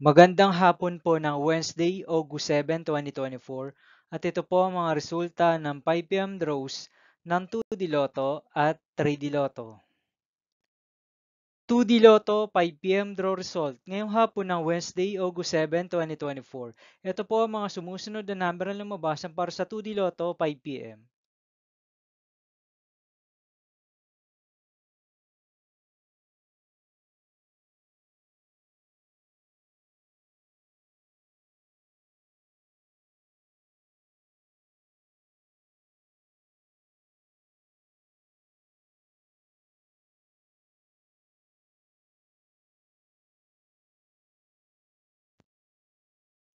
Magandang hapon po ng Wednesday, August 7, 2024 at ito po ang mga resulta ng 5 p.m. draws ng 2D Lotto at 3D Lotto. 2D Lotto 5 p.m. draw result ngayong hapon ng Wednesday, August 7, 2024. Ito po ang mga sumusunod na number na lumabasan para sa 2D Lotto 5 p.m.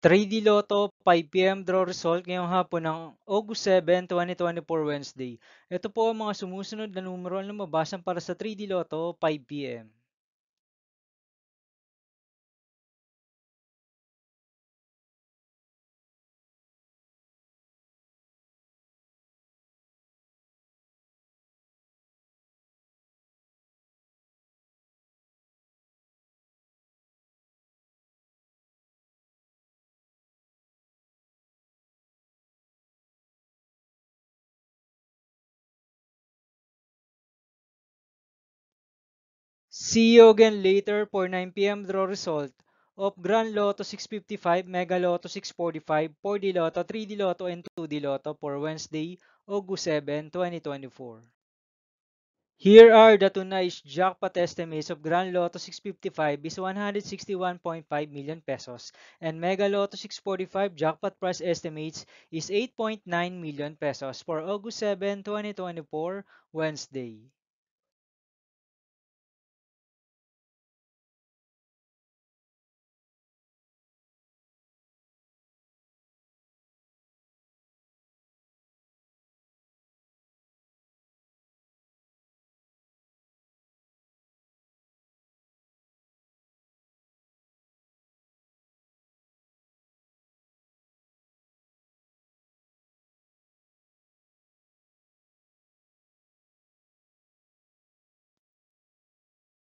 3D Lotto 5 p.m. draw result ngayong hapon ng August 7, 2024 Wednesday. Ito po ang mga sumusunod na numero na lumabasan para sa 3D Lotto 5 p.m. 'See you again later for 9 p.m. draw result of Grand Lotto 655, Mega Lotto 645, 4D Lotto, 3D Lotto, and 2D Lotto for Wednesday, August 7, 2024. Here are the tonight's jackpot estimates of Grand Lotto 655 is 161.5 million pesos and Mega Lotto 645 jackpot price estimates is 8.9 million pesos for August 7, 2024, Wednesday.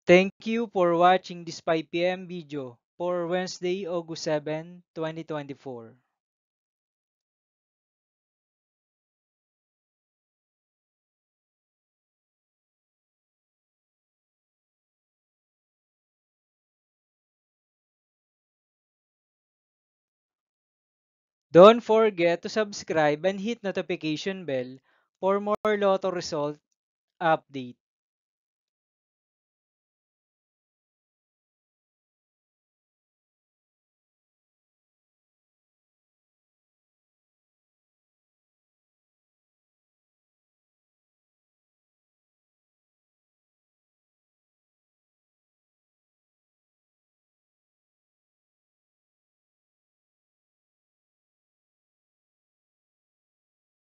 Thank you for watching this 5 p.m. video for Wednesday, August 7, 2024. Don't forget to subscribe and hit notification bell for more Lotto result update.